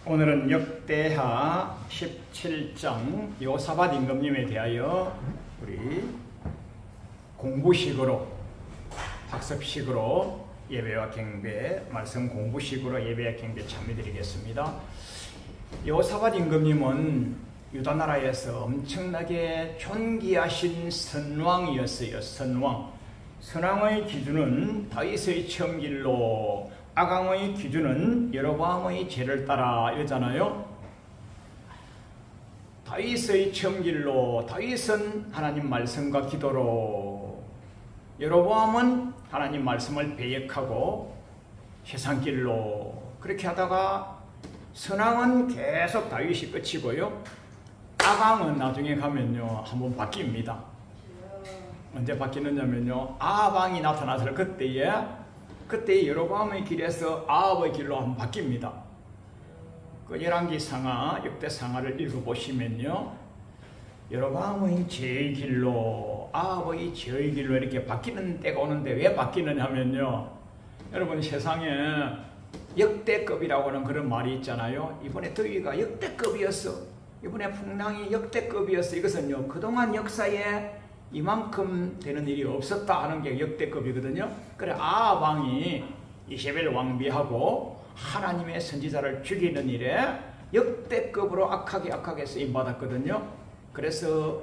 오늘은 역대하 17장 요사밧 임금님에 대하여 우리 공부식으로 학습식으로 예배와 경배, 말씀 공부식으로 예배와 경배 참여드리겠습니다. 요사밧 임금님은 유다 나라에서 엄청나게 존귀하신 선왕이었어요. 선왕의 기준은 다윗의 첨길로, 아강의 기준은 여로보암의 죄를 따라 이러잖아요. 다윗의 첨길로, 다윗은 하나님 말씀과 기도로, 여로보암은 하나님 말씀을 배역하고 세상길로, 그렇게 하다가 선왕은 계속 다윗이 끝이고요. 아강은 나중에 가면요 한번 바뀝니다. 언제 바뀌느냐면요, 아합왕이 나타났을 그때 여로보암의 길에서 아합의 길로 한번 바뀝니다. 그 열왕기상하, 역대상하를 읽어보시면요, 여로보암의 죄의 길로, 아합의 죄의 길로 이렇게 바뀌는 때가 오는데 왜 바뀌느냐 하면요, 여러분 세상에 역대급이라고 하는 그런 말이 있잖아요. 이번에 더위가 역대급이었어, 이번에 풍랑이 역대급이었어. 이것은요, 그동안 역사에 이만큼 되는 일이 없었다 하는 게 역대급이거든요. 그래, 아합 왕이 이세벨 왕비하고 하나님의 선지자를 죽이는 일에 역대급으로 악하게 쓰임 받았거든요. 그래서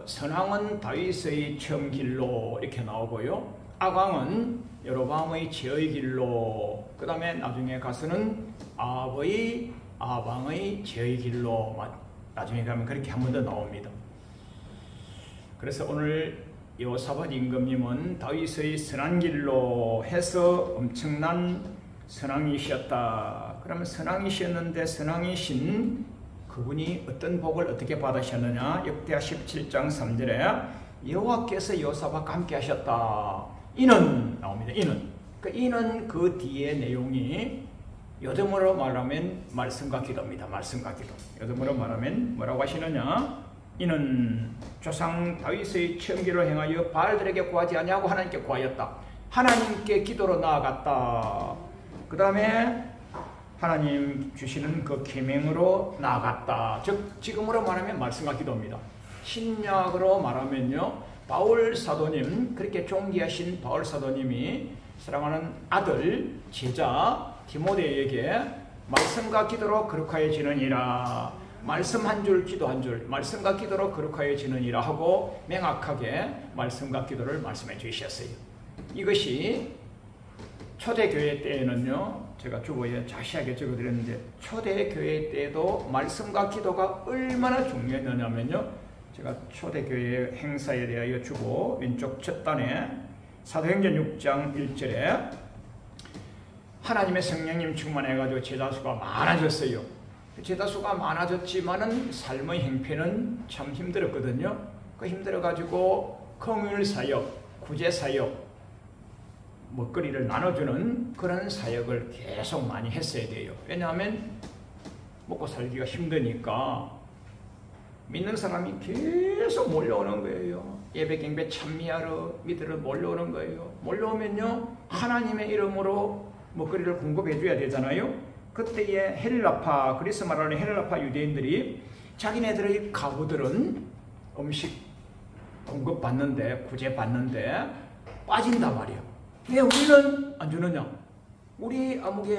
선왕은 다윗의 처음 길로 이렇게 나오고요, 아강은 여로보암의 죄의 길로, 그 다음에 나중에 가서는 아합 왕의 죄의 길로, 나중에 가면 그렇게 한 번 더 나옵니다. 그래서 오늘 요사밧 임금님은 다윗의 선한 길로 해서 엄청난 선왕이셨다. 그러면 선왕이셨는데 선왕이신 그분이 어떤 복을 어떻게 받으셨느냐? 역대하 17장 3절에 여호와께서 요사밧과 함께 하셨다. 이는 나옵니다. 이는 그 뒤에 내용이 요즘으로 말하면 말씀과 기도입니다. 말씀과 기도. 요즘으로 말하면 뭐라고 하시느냐? 이는 조상 다윗의 첨기로 행하여 바알들에게 구하지 아니하고 하나님께 구하였다. 하나님께 기도로 나아갔다. 그 다음에 하나님 주시는 그 계명으로 나아갔다. 즉 지금으로 말하면 말씀과 기도입니다. 신약으로 말하면요, 바울 사도님, 그렇게 존귀하신 바울 사도님이 사랑하는 아들 제자 디모데에게 말씀과 기도로 거룩하여지느니라, 말씀 한 줄 기도 한 줄, 말씀과 기도로 거룩하여지느니라 하고 명확하게 말씀과 기도를 말씀해 주셨어요. 이것이 초대교회 때에는요, 제가 주보에 자세하게 적어드렸는데, 초대교회 때도 말씀과 기도가 얼마나 중요했느냐면요, 제가 초대교회 행사에 대하여 주보 왼쪽 첫 단에 사도행전 6장 1절에 하나님의 성령님 충만해가지고 제자수가 많아졌어요. 제자수가 많아졌지만은 삶의 행편은 참 힘들었거든요. 그 힘들어가지고 긍휼사역, 구제사역, 먹거리를 나눠주는 그런 사역을 계속 많이 했어야 돼요. 왜냐하면 먹고 살기가 힘드니까 믿는 사람이 계속 몰려오는 거예요. 예배 경배 참여하러 믿으러 몰려오는 거예요. 몰려오면요, 하나님의 이름으로 먹거리를 공급해 줘야 되잖아요. 그때의 헬라파, 그리스 말하는 헬라파 유대인들이 자기네들의 가구들은 음식 공급받는데, 구제받는데 빠진단 말이에요. 왜 우리는 안 주느냐? 우리 아무개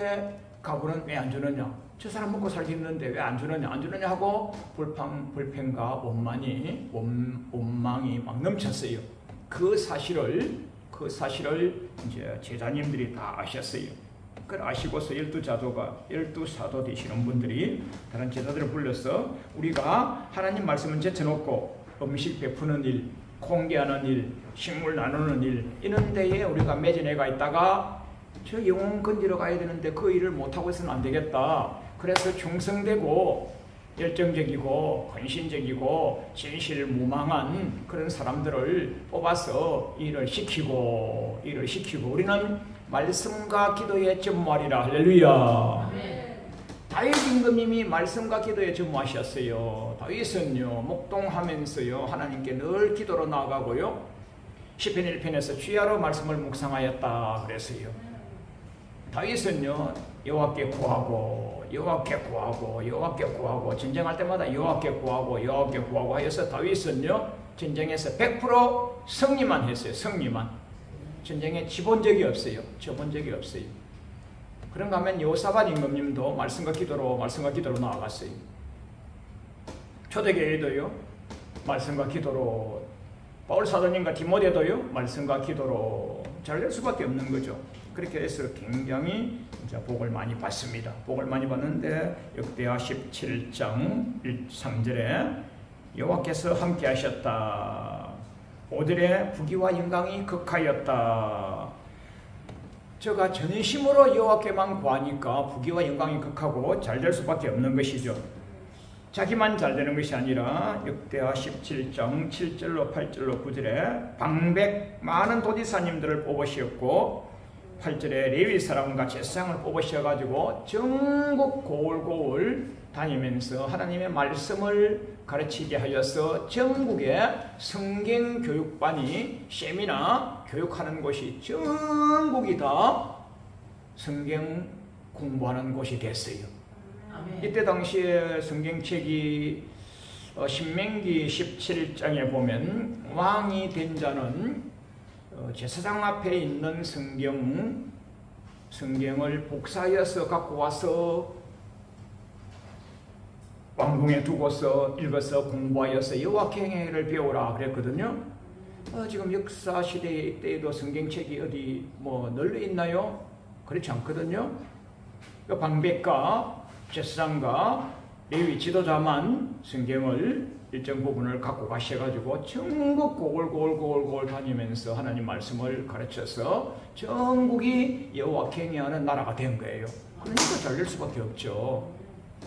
가구는 왜 안 주느냐? 저 사람 먹고 살기 힘든데 왜 안 주느냐? 하고 불평과 원망이 막 넘쳤어요. 그 사실을 이제 제자님들이 다 아셨어요. 그걸 아시고서 12사도 되시는 분들이 다른 제자들을 불러서 우리가 하나님 말씀은 제쳐놓고 음식 베푸는 일, 공개하는 일, 식물 나누는 일, 이런 데에 우리가 매진해가 있다가 저 영혼 건지러 가야 되는데 그 일을 못하고 있으면 안 되겠다. 그래서 충성되고 열정적이고 헌신적이고 진실무망한 그런 사람들을 뽑아서 일을 시키고 우리는 말씀과 기도에 전무하리라. 할렐루야. 다윗 임금님이 말씀과 기도에 전무하셨어요. 다윗은요, 목동하면서요, 하나님께 늘 기도로 나아가고요, 시편 1편에서 주야로 말씀을 묵상하였다 그랬어요. 다윗은요, 여호와께 구하고 여호와께 구하고 여호와께 구하고 전쟁할 때마다 여호와께 구하고 여호와께 구하고 하여서 다윗은요 전쟁에서 100% 승리만 했어요. 승리만. 전쟁에 지본 적이 없어요. 져본 적이 없어요. 그런가 하면 여호사밧 임금님도 말씀과 기도로 나아갔어요. 초대교회도요 말씀과 기도로, 바울 사도님과 디모데도요 말씀과 기도로 잘 될 수밖에 없는 거죠. 그렇게 해서 굉장히 복을 많이 받습니다. 복을 많이 받는데 역대하 17장 3절에 여호와께서 함께 하셨다. 5절에 부귀와 영광이 극하였다. 저가 전심으로 여호와께만 구하니까 부귀와 영광이 극하고 잘 될 수밖에 없는 것이죠. 자기만 잘 되는 것이 아니라 역대하 17장 7절로 8절로 9절에 방백 많은 도지사님들을 뽑으셨고 8절에 레위 사람과 제사장을 뽑으셔가지고 전국 고을고을 다니면서 하나님의 말씀을 가르치게 하여서 전국에 성경 교육반이 세미나 교육하는 곳이 전국이 다 성경 공부하는 곳이 됐어요. 이때 당시에 성경책이 신명기 17장에 보면 왕이 된 자는 제사장 앞에 있는 성경을 복사하여서 갖고 와서 왕궁에 두고서 읽어서 공부하여서 여호와께 행위를 배우라 그랬거든요. 지금 역사 시대 때에도 성경책이 어디 널려 있나요? 그렇지 않거든요. 방백과 제사장과 레위 지도자만 성경을 일정 부분을 갖고 가셔가지고 전국 고골 다니면서 하나님 말씀을 가르쳐서 전국이 여호와께 행위하는 나라가 된 거예요. 그러니까 잘 될 수밖에 없죠.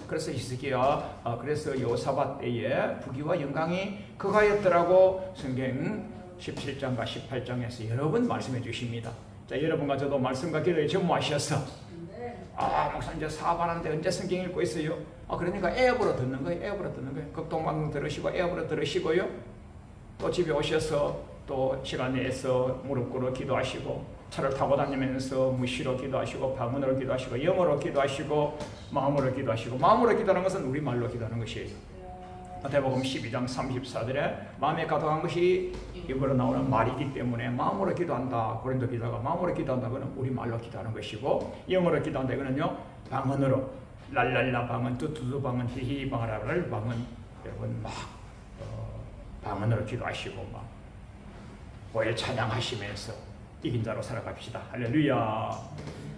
그래서 히스기야, 그래서 여호사밧 때에 부귀와 영광이 극하였더라고 성경 17장과 18장에서 여러 번 말씀해 주십니다. 자, 여러분과 저도 말씀과 기도에 전무하셔서 목사님 이제 사업하는데 언제 성경 읽고 있어요? 그러니까 앱으로 듣는 거예요. 앱으로 듣는 거예요. 극동방송 들으시고 앱으로 들으시고요. 또 집에 오셔서 또 시간 내서 무릎 꿇어 기도하시고 차를 타고 다니면서 무시로 기도하시고 방언으로 기도하시고 영어로 기도하시고 마음으로 기도하시고, 마음으로 기도하는 것은 우리말로 기도하는 것이에요. 마태복음 12장 34절에 마음에 가득한 것이 입으로 나오는 말이기 때문에 마음으로 기도한다. 고린도 기자가 마음으로 기도한다. 그는 우리말로 기도하는 것이고, 영어로 기도한다. 그는요 방언으로 랄랄라 방언, 뚜뚜뚜 방언, 히히 방언, 여러분 막 방언으로 기도하시고 막 보혜 찬양하시면서 이긴 자로 살아갑시다. 할렐루야.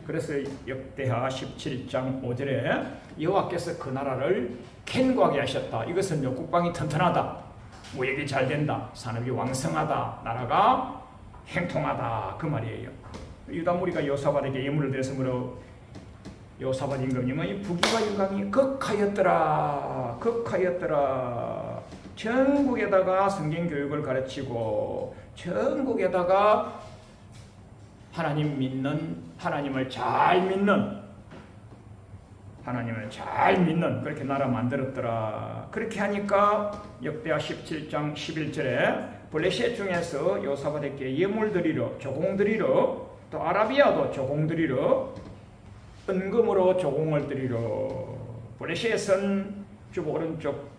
그래서 역대하 17장 5절에 여호와께서 그 나라를 견고하게 하셨다. 이것은요 국방이 튼튼하다, 무역이 잘 된다, 산업이 왕성하다, 나라가 행통하다 그 말이에요. 유다 무리가 여호사밧에게 예물을 드려서 여호사밧 임금님은 이 부귀와 영광이 극하였더라. 전국에다가 성경 교육을 가르치고 전국에다가 하나님 믿는, 하나님을 잘 믿는 그렇게 나라 만들었더라. 그렇게 하니까 역대하 17장 11절에 블레셋 중에서 여호사밧에게 예물 드리러, 조공 드리러, 또 아라비아도 조공 드리러, 은금으로 조공을 드리러. 블레셋은 쭉 오른쪽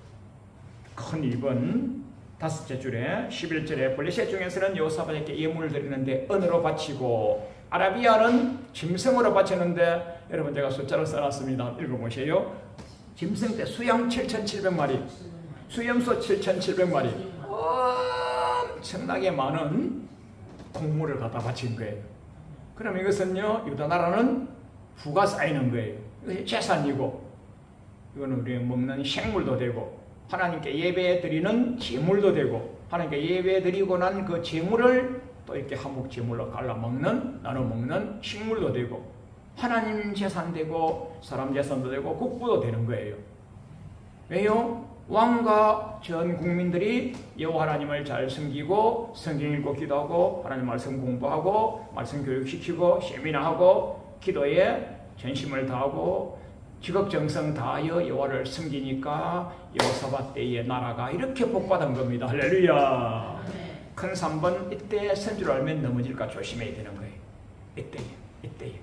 큰 1번 다섯째 줄에 11절에 블레셋 중에서는 여호사밧에게 예물을 드리는데 은으로 바치고, 아라비아는 짐승으로 바쳤는데, 여러분 제가 숫자를 써놨습니다. 읽어보세요. 짐승 때 수양 7,700마리, 수염소 7,700마리, 엄청나게 많은 곡물을 갖다 바친 거예요. 그럼 이것은요 유다 나라는 부가 쌓이는 거예요. 이것이 재산이고, 이거는 우리가 먹는 생물도 되고, 하나님께 예배 드리는 제물도 되고, 하나님께 예배 드리고 난 그 제물을 또 이렇게 한몫 제물로 갈라 먹는, 나눠 먹는 식물도 되고, 하나님 재산 되고 사람 재산도 되고 국부도 되는 거예요. 왜요? 왕과 전 국민들이 여호와 하나님을 잘 섬기고 성경 읽고 기도하고 하나님 말씀 공부하고 말씀 교육시키고 세미나하고 기도에 전심을 다하고 지극정성 다하여 여호와를 섬기니까 여호사밧 때의 나라가 이렇게 복받은 겁니다. 할렐루야. 큰 3번, 이때 선주를 알면 넘어질까 조심해야 되는 거예요. 이때에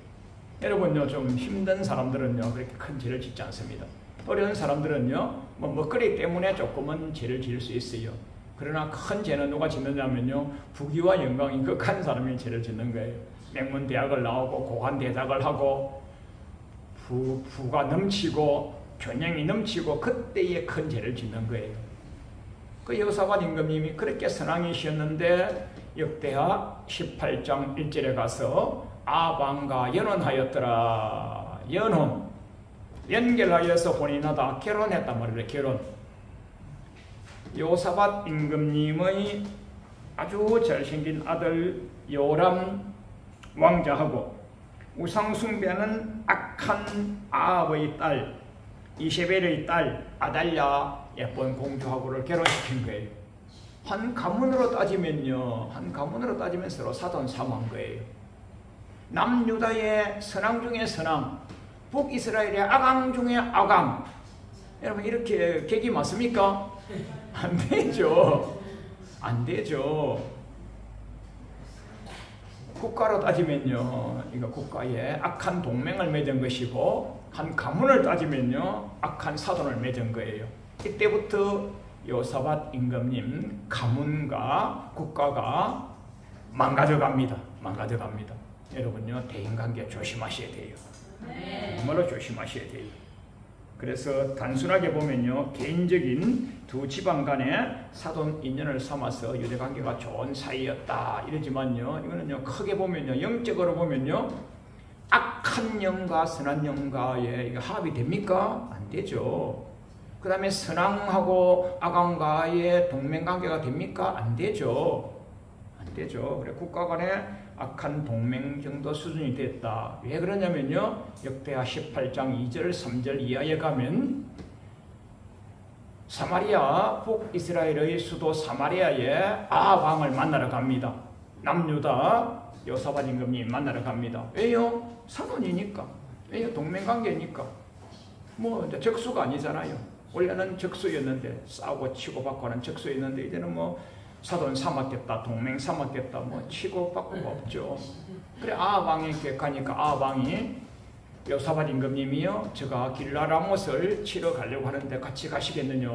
여러분요, 좀 힘든 사람들은요 그렇게 큰 죄를 짓지 않습니다. 어려운 사람들은요 뭐 먹거리 때문에 조금은 죄를 지을 수 있어요. 그러나 큰 죄는 누가 짓느냐면요, 부귀와 영광이 극한 사람이 죄를 짓는 거예요. 명문 대학을 나오고 고관 대작을 하고 부가 넘치고 교양이 넘치고 그때에 큰 죄를 짓는 거예요. 그 여호사밧 임금님이 그렇게 선왕이셨는데 역대하 18장 1절에 가서 아방과 연혼하였더라. 연혼, 연결하여서 혼인하다, 결혼했단 말이에요. 결혼. 여호사밧 임금님의 아주 잘생긴 아들 요람 왕자하고 우상숭배하는 악한 아합의 딸 이세벨의 딸 아달랴 예쁜 공주하고를 결혼시킨 거예요. 한 가문으로 따지면요, 한 가문으로 따지면 서로 사돈 삼한 거예요. 남유다의 선왕 중에 선왕, 북이스라엘의 아강 중에 아강. 여러분 이렇게 객이 맞습니까? 안 되죠. 안 되죠. 국가로 따지면요, 이거 국가에 악한 동맹을 맺은 것이고, 한 가문을 따지면요 악한 사돈을 맺은 거예요. 이때부터 여호사밧 임금님 가문과 국가가 망가져갑니다. 망가져갑니다. 여러분요, 대인관계 조심하셔야 돼요. 정말로 조심하셔야 돼요. 그래서 단순하게 보면요, 개인적인 두 집안 간에 사돈 인연을 삼아서 유대관계가 좋은 사이였다 이러지만요, 이거는요 크게 보면요, 영적으로 보면요 악한 영과 선한 영과의 합이 됩니까? 안 되죠. 그 다음에 선왕하고 아강과의 동맹관계가 됩니까? 안 되죠. 안 되죠. 그래 국가 간에 악한 동맹 정도 수준이 됐다. 왜 그러냐면요, 역대하 18장 2절 3절 이하에 가면 사마리아, 북이스라엘의 수도 사마리아에 아합 왕을 만나러 갑니다. 남유다 여호사밧 임금님 만나러 갑니다. 왜요? 사돈이니까. 왜요? 동맹관계니까. 뭐 이제 적수가 아니잖아요. 원래는 적수였는데 싸우고 치고받고 하는 적수였는데 이제는 뭐 사돈 삼았겠다, 동맹 삼았겠다, 뭐 치고받고가 없죠. 그래 아합 왕이 객하니까 아합 왕이 여호사밧 임금님이요, 제가 길라라못을 치러 가려고 하는데 같이 가시겠느냐.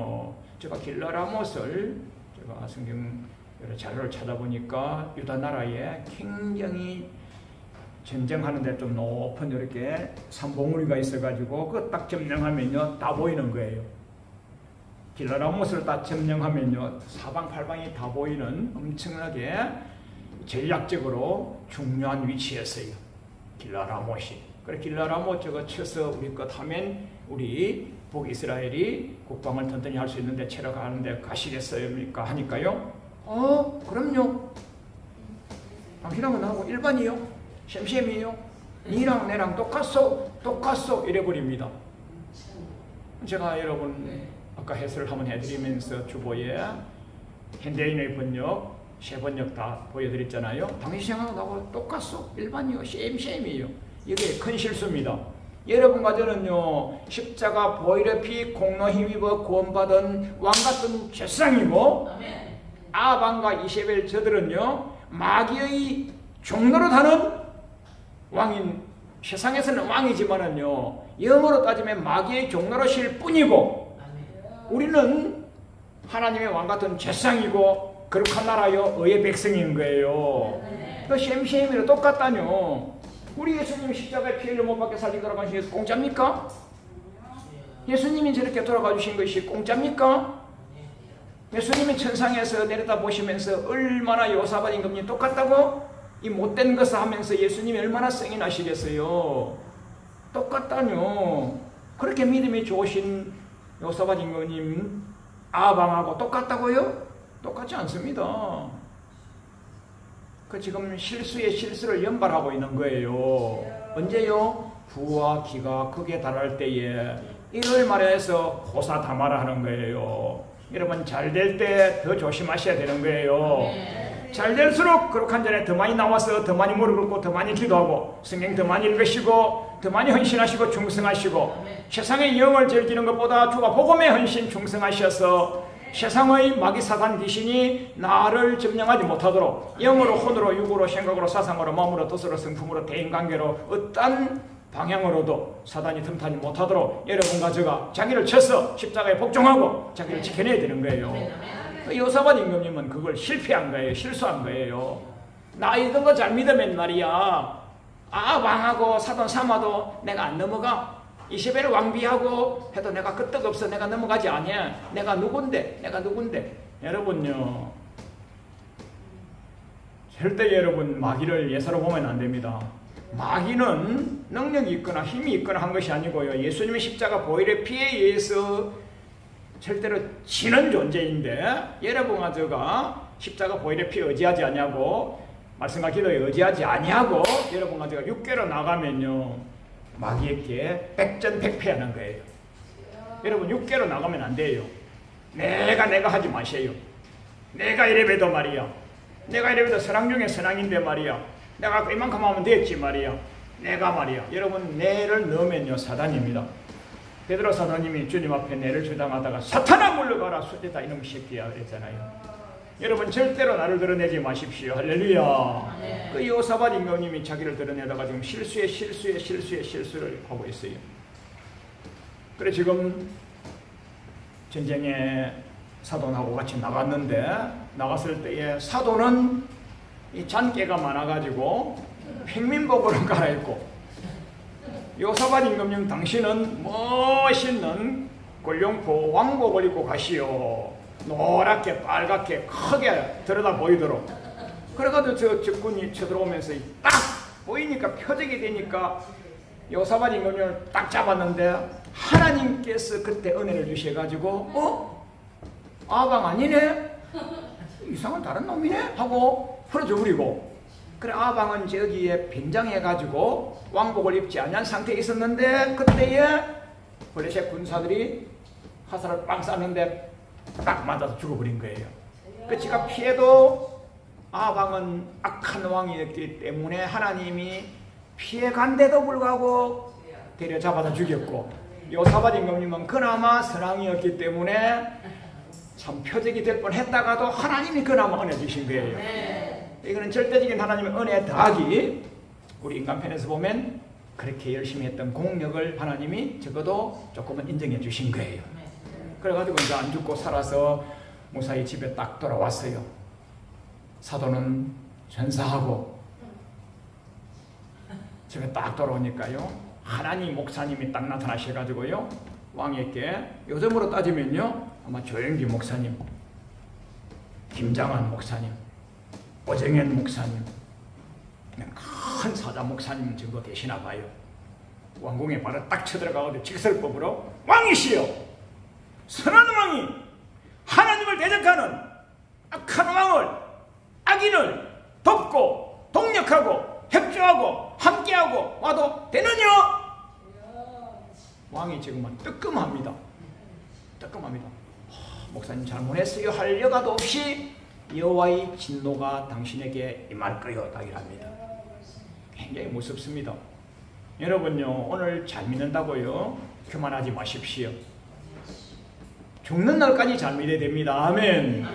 제가 길라라못을 제가 성경 여러 자료를 찾아보니까 유다 나라에 굉장히 전쟁하는데 좀 높은 이렇게 산봉우리가 있어가지고 그 딱 점령하면요 다 보이는 거예요. 길라라못을 딱 점령하면요 사방팔방이 다 보이는 엄청나게 전략적으로 중요한 위치였어요. 길라라못이. 그래 길라라못 저거 쳐서 우리 것 하면 우리 북이스라엘이 국방을 튼튼히 할 수 있는데 치러 가는데 가시겠습니까? 하니까요. 그럼요. 당신하고 나하고 일반이요. 셈셈이요. 니랑 내랑 똑같소 이래버립니다. 제가 여러분 아까 해설을 한번 해드리면서 주보에 현대인의 번역, 세 번역 다 보여드렸잖아요. 당신하고 나하고 똑같소, 일반이요, 셈셈이요. 이게 큰 실수입니다. 여러분과 저는요 십자가 보혈의 피 공로 힘입어 구원받은 왕같은 죄상이고, 아합과 이세벨 저들은요 마귀의 종노릇하는 왕인, 세상에서는 왕이지만은요 영어로 따지면 마귀의 종노릇일 뿐이고, 우리는 하나님의 왕같은 죄상이고 거룩한 나라요 의의 백성인 거예요. 그 셈셈이로 똑같다뇨. 우리 예수님이 십자가에 피 흘려 못 박혀 살리고 돌아가신 것이 공짜입니까? 예수님이 저렇게 돌아가 주신 것이 공짜입니까? 예수님이 천상에서 내려다 보시면서 얼마나 여호사밧 임금님 똑같다고? 이 못된 것을 하면서 예수님이 얼마나 성이 나시겠어요? 똑같다뇨. 그렇게 믿음이 좋으신 여호사밧 임금님 아방하고 똑같다고요? 똑같지 않습니다. 그 지금 실수에 실수를 연발하고 있는 거예요. 언제요? 부와 기가 극에 달할 때에, 이를 말해서 호사다마라 하는 거예요. 여러분 잘 될 때 더 조심하셔야 되는 거예요. 잘 될수록 거룩한 전에 더 많이 나와서 더 많이 무릎 꿇고 더 많이 기도하고 성경 더 많이 읽으시고 더 많이 헌신하시고 충성하시고, 세상의 영을 즐기는 것보다 주가 복음에 헌신 충성하셔서 세상의 마귀 사단 귀신이 나를 점령하지 못하도록 영으로 혼으로 육으로 생각으로 사상으로 마음으로 뜻으로 성품으로 대인관계로 어떤 방향으로도 사단이 틈타지 못하도록 여러분과 저가 자기를 쳐서 십자가에 복종하고 자기를 지켜내야 되는 거예요. 요사밧 임금님은 그걸 실패한 거예요. 실수한 거예요. 나 이런 거 잘 믿으면 말이야, 왕하고 사돈 삼아도 내가 안 넘어가. 이세벨을 왕비하고 해도 내가 끄떡없어. 내가 넘어가지 않냐. 내가 누군데. 여러분요, 절대 여러분 마귀를 예사로 보면 안 됩니다. 마귀는 능력이 있거나 힘이 있거나 한 것이 아니고요, 예수님의 십자가 보혈의 피에 의해서 절대로 지는 존재인데, 여러분과 저가 십자가 보혈의 피에 의지하지 아니하고 말씀과 기도에 의지하지 아니하고 여러분과 저가 육계로 나가면요, 마귀에게 백전백패하는 거예요. 여러분, 육계로 나가면 안 돼요. 내가 하지 마세요. 내가 이래봬도 말이야, 내가 이래봬도 선왕 중에 선왕인데 말이야, 내가 이만큼 하면 됐지 말이야, 내가 말이야. 여러분, 내를 넣으면요 사단입니다. 베드로 사도님이 주님 앞에 내를 주당하다가 사탄아 물러가라 수제다 이놈 새끼야 그랬잖아요. 여러분, 절대로 나를 드러내지 마십시오. 할렐루야. 네. 그 요사밧 임금님이 자기를 드러내다가 지금 실수를 하고 있어요. 그래 지금 전쟁에 사돈하고 같이 나갔는데, 나갔을 때에 사돈은 이 잔깨가 많아가지고 평민복으로 갈아입고, 요사밧 임금님 당신은 멋있는 골룡포 왕복을 입고 가시오. 노랗게 빨갛게 크게 들여다 보이도록. 그래가지고 저 적군이 쳐들어오면서 딱 보이니까, 표적이 되니까 요사밧 임금님을 딱 잡았는데, 하나님께서 그때 은혜를 주셔가지고 아방 아니네? 이상한 다른 놈이네? 하고 풀어줘 버리고, 그래 아방은 저기에 변장해가지고 왕복을 입지 않은 상태에 있었는데, 그때에 블레셋 군사들이 화살을 빵 쐈는데 딱 맞아서 죽어버린 거예요. 그 지가 피해도 아방은 악한 왕이었기 때문에 하나님이 피해간데도 불구하고 데려잡아서 죽였고, 요사밧 임금님은 그나마 선왕이었기 때문에 참 표적이 될 뻔했다가도 하나님이 그나마 은혜 주신 거예요. 이거는 절대적인 하나님의 은혜 더하기, 우리 인간편에서 보면 그렇게 열심히 했던 공력을 하나님이 적어도 조금은 인정해 주신 거예요. 그래가지고 이제 안 죽고 살아서 무사히 집에 딱 돌아왔어요. 사도는 전사하고 집에 딱 돌아오니까요, 하나님 목사님이 딱 나타나셔가지고요, 왕에게 요즘으로 따지면요 아마 조영기 목사님, 김장한 목사님, 오정현 목사님, 큰 사자 목사님 정도 되시나 봐요. 왕궁에 바로 딱 쳐들어가고 직설법으로 왕이시여, 선한 왕이 하나님을 대적하는 악한 왕을, 악인을 돕고 동력하고 협조하고 함께하고 와도 되느냐? 왕이 지금은 뜨끔합니다. 목사님 잘못했어요 할 여가도 없이 여호와의 진노가 당신에게 임할 거요 딱이랍니다. 굉장히 무섭습니다. 여러분요, 오늘 잘 믿는다고요 교만하지 마십시오. 죽는 날까지 잘 믿어야 됩니다. 아멘.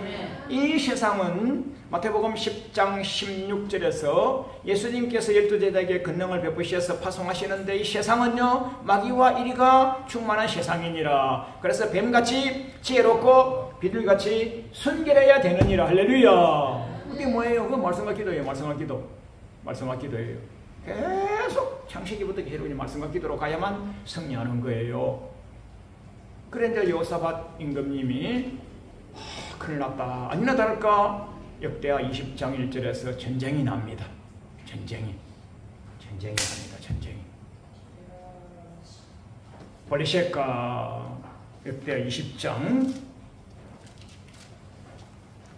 이 세상은 마태복음 10장 16절에서 예수님께서 12제자에게 권능을 베푸셔서 파송하시는데, 이 세상은요 마귀와 이리가 충만한 세상이니라. 그래서 뱀같이 지혜롭고 비둘기같이 순결해야 되느니라. 할렐루야. 그게 뭐예요? 그 말씀과 기도예요. 말씀과 기도예요. 계속 창세기부터 계속 말씀과 기도로 가야만 승리하는 거예요. 그런데 요사밧 임금님이 큰일 났다, 아니나 다를까 역대하 20장 1절에서 전쟁이 납니다. 전쟁이 납니다. 블레셋과 역대하 20장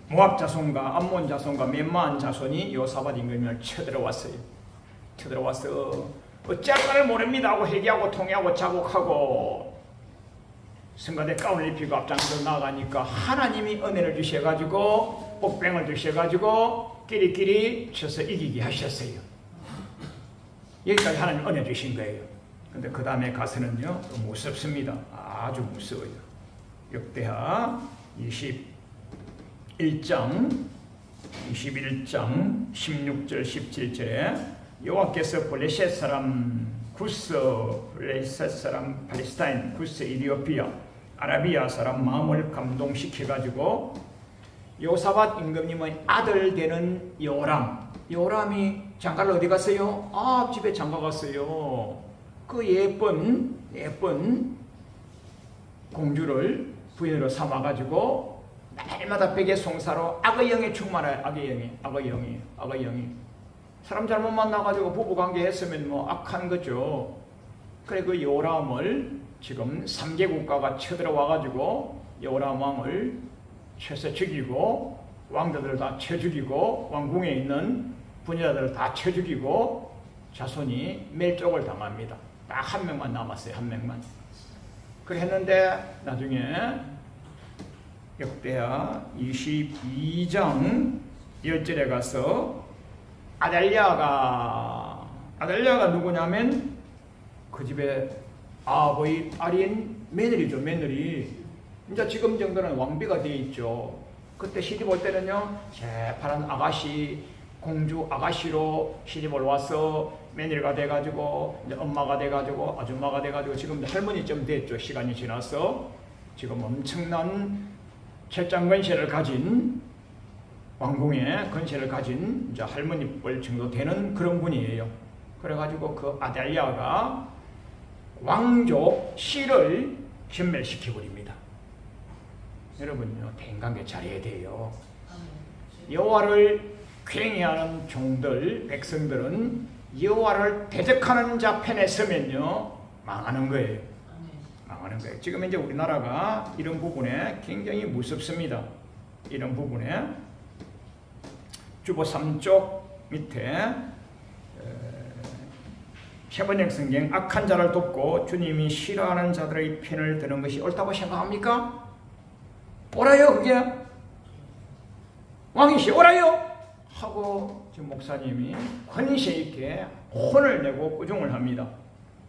모압 자손과 암몬 자손과 멤마한 자손이 요사밧 임금님을 쳐들어왔어요. 어찌할 바를 모릅니다 하고 회개하고 통회하고 자복하고 성가대 가운을 입히고 앞장서 나가니까 하나님이 은혜를 주셔가지고 복병을 주셔가지고 끼리끼리 쳐서 이기게 하셨어요. 여기까지 하나님 은혜 주신 거예요. 근데 그 다음에 가서는요 무섭습니다. 아주 무서워요. 역대하 21장 16절 17절에 여호와께서 블레셋 사람 구스 블레셋 사람 팔레스타인, 구스 이디오피아, 아라비아 사람 마음을 감동시켜가지고 요사밧 임금님의 아들 되는 요람이 장가를 어디 갔어요? 집에 장가 갔어요. 그 예쁜 공주를 부인으로 삼아가지고 날마다 베개 송사로 악의 영에 충만해요. 악의 영이 사람 잘못 만나가지고 부부관계 했으면 뭐 악한 거죠. 그래 그 요람을 지금 3개 국가가 쳐들어와가지고 요람 왕을 쳐서 죽이고 왕자들을 다 쳐 죽이고 왕궁에 있는 부녀자들을 다 쳐 죽이고 자손이 멸족을 당합니다. 딱 한 명만 남았어요. 한 명만. 그래 했는데 나중에 역대하 22장 10절에 가서 아달랴가 누구냐면 그 집에 아버지 아린 며느리죠. 며느리. 이제 지금 정도는 왕비가 되어 있죠. 그때 시집 올 때는요, 재파란 아가씨, 공주 아가씨로 시집을 와서 며느리가 돼가지고, 이제 엄마가 돼가지고, 아줌마가 돼가지고, 지금 할머니쯤 됐죠. 시간이 지나서. 지금 엄청난 철장 건세를 가진, 왕궁의 건세를 가진 이제 할머니뻘 정도 되는 그런 분이에요. 그래가지고 그 아달랴가 왕족 씨를 전멸시켜버립니다. 여러분요, 대인관계 잘해야 돼요. 여호와를 괭이하는 종들, 백성들은 여호와를 대적하는 자 편에 서면요 망하는 거예요. 망하는 거예요. 지금 이제 우리나라가 이런 부분에 굉장히 무섭습니다. 이런 부분에 주보 3쪽 밑에 세번역 성경 악한 자를 돕고 주님이 싫어하는 자들의 편을 드는 것이 옳다고 생각합니까? 옳아요 그게? 왕이시 옳아요? 하고 지금 목사님이 권세 있게 혼을 내고 꾸중을 합니다.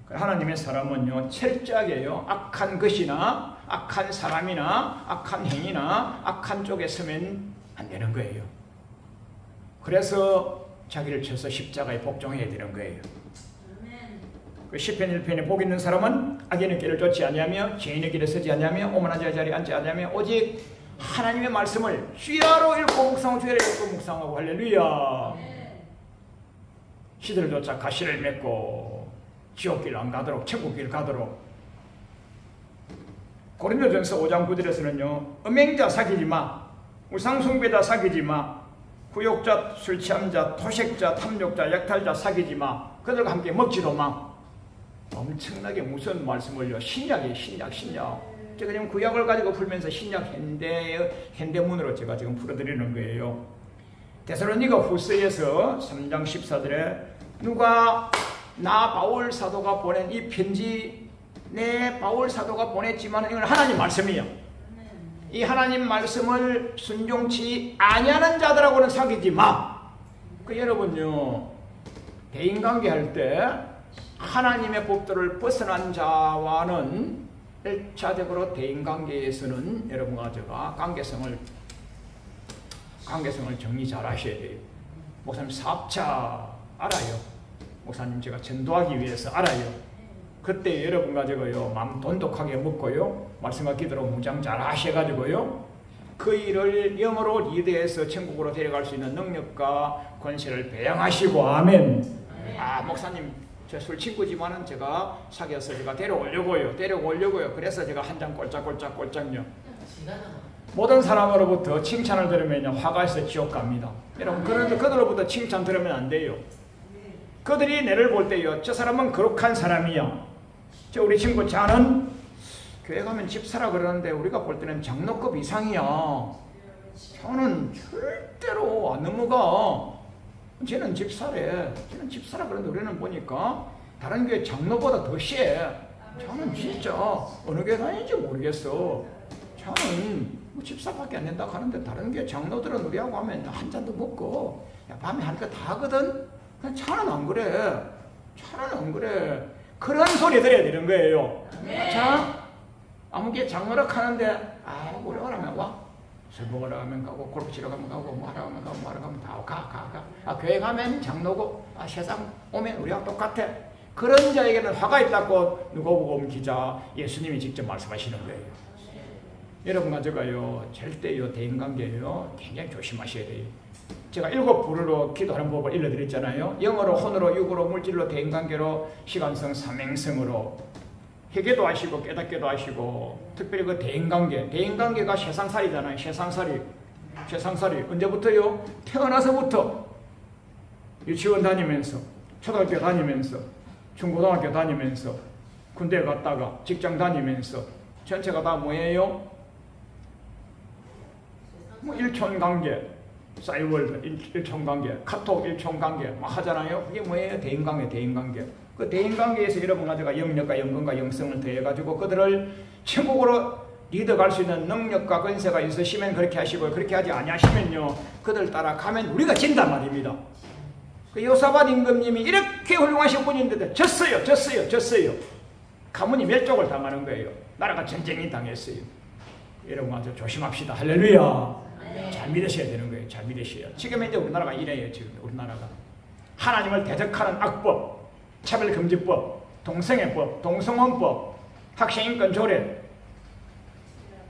하나님의 사람은요 철저하게요 악한 것이나 악한 사람이나 악한 행위나 악한 쪽에 서면 안 되는 거예요. 그래서 자기를 쳐서 십자가에 복종해야 되는 거예요. 그 시편 1편에 복 있는 사람은 악인의 길을 쫓지 아니하며 죄인의 길에 서지 아니하며 오만한 자의 자리에 앉지 아니하며 오직 하나님의 말씀을 주야로 읽고 묵상하고 주야로 읽고 묵상하고 할렐루야. 시들을 쫓아 가시를 맺고 지옥길 안 가도록 천국길 가도록. 고린도전서 5장 9절에서는요 음행자 사귀지 마, 우상숭배자 사귀지 마, 구욕자, 술취함자, 토색자, 탐욕자, 약탈자 사귀지 마, 그들과 함께 먹지도 마. 엄청나게 무슨 말씀을요. 신약이에요. 신약. 제가 지금 구약을 가지고 풀면서 신약 현대문으로 제가 지금 풀어드리는 거예요. 데살로니가 후서에서 3장 14절에 누가 나 바울 사도가 보낸 이 편지 내 바울 사도가 보냈지만 이건 하나님 말씀이에요. 이 하나님 말씀을 순종치 아니하는 자들하고는 사귀지 마. 그 여러분요 대인관계 할 때 하나님의 법도를 벗어난 자와는 1차적으로 대인관계에서는 여러분과 제가 관계성을 정리 잘 하셔야 돼요. 목사님 사업자 알아요. 목사님 제가 전도하기 위해서 알아요. 그때 여러분과 제가요 마음 돈독하게 먹고요 말씀과 기도로 무장 잘 하셔가지고요 그 일을 영으로 리드해서 천국으로 데려갈 수 있는 능력과 권세를 배양하시고 아멘. 목사님 저 술 친구지만은 제가 사귀어서 제가 데려오려고요. 그래서 제가 한 잔 꼴짝꼴짝요. 모든 사람으로부터 칭찬을 들으면 화가 있어 지옥 갑니다. 여러분 그들로부터 칭찬 들으면 안 돼요. 그들이 내를 볼 때요 저 사람은 거룩한 사람이야. 저 우리 친구 자는 교회 가면 집사라 그러는데 우리가 볼 때는 장로급 이상이야. 저는 절대로 안 넘어가. 쟤는 집사래. 쟤는 집사라 그러는데 우리는 보니까 다른 교회 장로보다 더 세. 저는 진짜 어느 교회 다니는지 모르겠어. 저는 뭐 집사밖에 안 된다 하는데 다른 교회 장로들은 우리하고 하면 한 잔도 먹고 밤에 하니까 다 하거든. 차는 안 그래. 그런 소리 들어야 되는 거예요. 자, 아무개 장로락 하는데 우리 오라면 와. 술 먹으러 가면 가고 골프 치러 가면 가고 뭐 하러 가면 가고 뭐 하러 가면 다 가. 교회 가면 장로고 세상 오면 우리하고 똑같아. 그런 자에게는 화가 있다고 누가복음 기자 예수님이 직접 말씀하시는 거예요. 여러분과 제가요, 절대요, 대인관계요, 굉장히 조심하셔야 돼요. 제가 7부류로 기도하는 법을 일러드렸잖아요. 영어로, 혼으로, 육으로, 물질로, 대인관계로, 시간성, 삼행성으로 회개도 하시고 깨닫게도 하시고, 특별히 그 대인관계가 세상살이잖아요. 세상살이 언제부터요? 태어나서부터 유치원 다니면서, 초등학교 다니면서, 중고등학교 다니면서, 군대 갔다가 직장 다니면서 전체가 다 뭐예요? 뭐 일촌관계, 싸이월드 일촌관계, 카톡 일촌관계 막 하잖아요. 그게 뭐예요? 대인관계. 그 대인관계에서 여러분 가지고 영력과 영건과 영성을 더해가지고 그들을 천국으로 리더갈 수 있는 능력과 권세가 있으시면 그렇게 하시고, 그렇게 하지 아니하시면요, 그들 따라가면 우리가 진단 말입니다. 그 요사밧 임금님이 이렇게 훌륭하신 분인데도 졌어요. 가문이 멸족을 당하는 거예요. 나라가 전쟁이 당했어요. 여러분 아주 조심합시다. 할렐루야. 잘 믿으셔야 되는 거예요. 잘 믿으셔야. 지금 이제 우리나라가 이래요. 지금 우리나라가 하나님을 대적하는 악법, 차별금지법, 동성애법, 동성혼법, 학생인권 조례,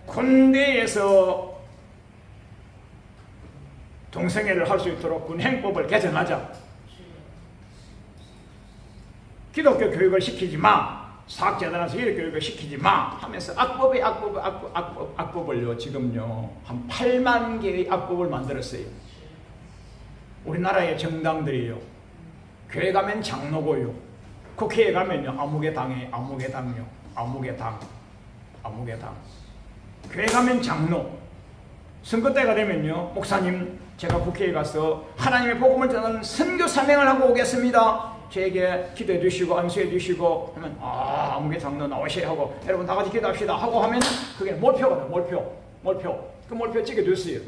군대에서 동성애를 할 수 있도록 군행법을 개정하자. 기독교 교육을 시키지 마. 사학재단에서 이렇게 교육을 시키지 마 하면서 악법을요, 지금요 한 8만 개의 악법을 만들었어요. 우리나라의 정당들이요, 교회 가면 장로고요, 국회에 가면요 아무개 당요, 아무개 당. 교회 가면 장로, 선거 때가 되면요, 목사님 제가 국회에 가서 하나님의 복음을 전하는 선교 사명을 하고 오겠습니다. 저에게 기도해 주시고 안수해 주시고 하면 아무개 장로 나오셔야 하고, 여러분 다 같이 기도합시다 하고 하면 그게 몰표거든. 몰표. 그 몰표 찍어줬어요.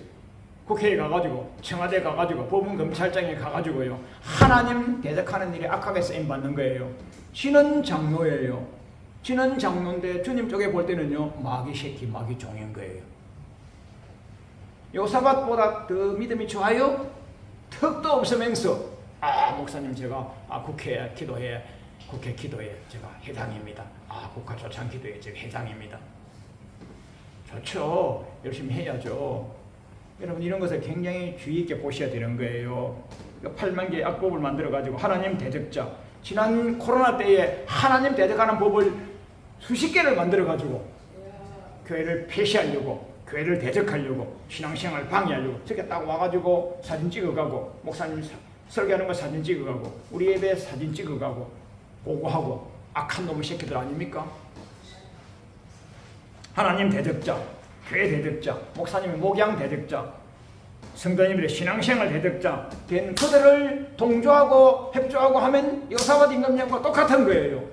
국회에 가가지고, 청와대 가가지고, 법원검찰청에 가가지고요, 하나님 대적하는 일에 악하게 쓰임받는 거예요. 지는 장로예요. 지는 장로인데 주님 쪽에 볼 때는요, 마귀 새끼, 마귀 종인 거예요. 요사밧보다 더 믿음이 좋아요? 턱도 없으면서 목사님 제가 국회 기도회 제가 회장입니다. 국가 조찬 기도회 제가 회장입니다. 좋죠. 열심히 해야죠. 여러분 이런 것을 굉장히 주의 있게 보셔야 되는 거예요. 8만 개의 악법을 만들어 가지고 하나님 대적자, 지난 코로나 때에 하나님 대적하는 법을 수십 개를 만들어 가지고 교회를 폐쇄하려고, 교회를 대적하려고, 신앙생활 방해하려고 저렇게 딱 와가지고 사진 찍어가고, 목사님 설교하는 거 사진 찍어가고, 우리 예배 사진 찍어가고 보고하고, 악한 놈의 새끼들 아닙니까? 하나님 대적자, 교회 대적자, 목사님의 목양 대적자, 성도님들의 신앙생활 대적자 된 그들을 동조하고 협조하고 하면 요사밧 임금님과 똑같은 거예요.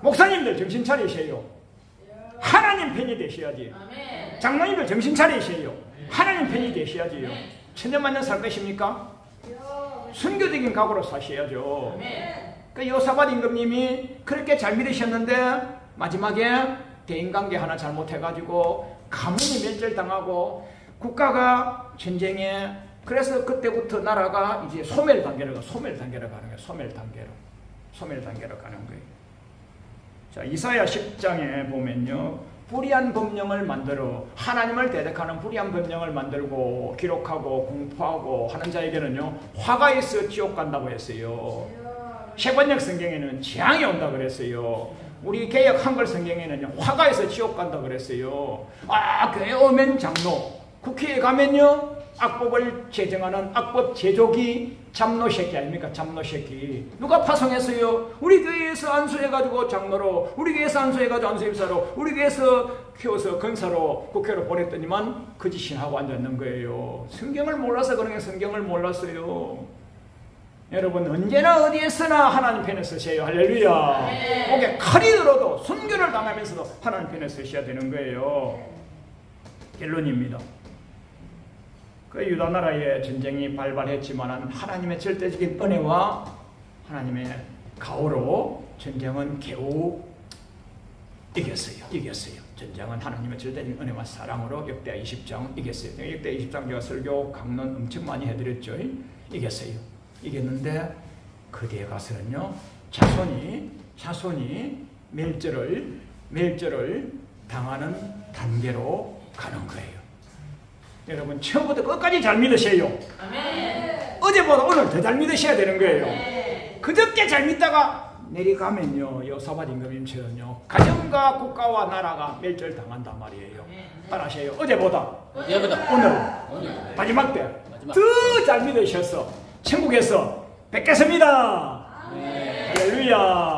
목사님들 정신 차리세요. 하나님 편이 되셔야지. 장로님들 정신 차리세요. 하나님 편이 되셔야지요. 천년만년 살 것입니까? 순교적인 각오로 사셔야죠. 그 요사밧 임금님이 그렇게 잘 믿으셨는데 마지막에 대인관계 하나 잘못해가지고 가문이 멸절당하고 국가가 전쟁에, 그래서 그때부터 나라가 이제 소멸 단계로 가는 거예요. 소멸 단계로 가는 거예요. 자, 이사야 10장에 보면요, 불의한 법령을 만들어, 하나님을 대적하는 불의한 법령을 만들고 기록하고 공포하고 하는 자에게는요, 화가 있어 지옥 간다고 했어요. 세번역 성경에는 재앙이 온다 그랬어요. 우리 개역 한글 성경에는요, 화가 있어 지옥 간다 그랬어요. 교회 오면 장로, 국회에 가면요 악법을 제정하는 악법 제조기 잡노 새끼 아닙니까? 잡노 새끼. 누가 파송했어요? 우리 교회에서 안수해가지고 장로로, 우리 교회에서 안수해가지고 안수입사로, 우리 교회에서 키워서 건사로 국회로 보냈더니만 거짓신하고 앉았는 거예요. 성경을 몰라서 그런 게, 성경을 몰랐어요. 여러분 언제나 어디에서나 하나님 편에 서세요. 할렐루야. 목에 칼이 들어도 순교를 당하면서도 하나님 편에 서셔야 되는 거예요. 결론입니다. 그 유다 나라의 전쟁이 발발했지만 하나님의 절대적인 은혜와 하나님의 가호로 전쟁은 겨우 이겼어요. 전쟁은 하나님의 절대적인 은혜와 사랑으로 역대하 20장 이겼어요. 역대하 20장 제가 설교 강론 엄청 많이 해드렸죠. 이겼어요. 이겼는데 그 뒤에 가서는요, 자손이 멸절을 당하는 단계로 가는 거예요. 여러분 처음부터 끝까지 잘 믿으세요. 아멘. 어제보다 오늘 더 잘 믿으셔야 되는 거예요. 네. 그저께 잘 믿다가 내려가면요, 여호사밧 임금님처럼요, 가정과 국가와 나라가 멸절당한단 말이에요. 따라하세요. 어제보다 오늘 마지막 때 더 잘 믿으셔서 천국에서 뵙겠습니다. 할렐루야.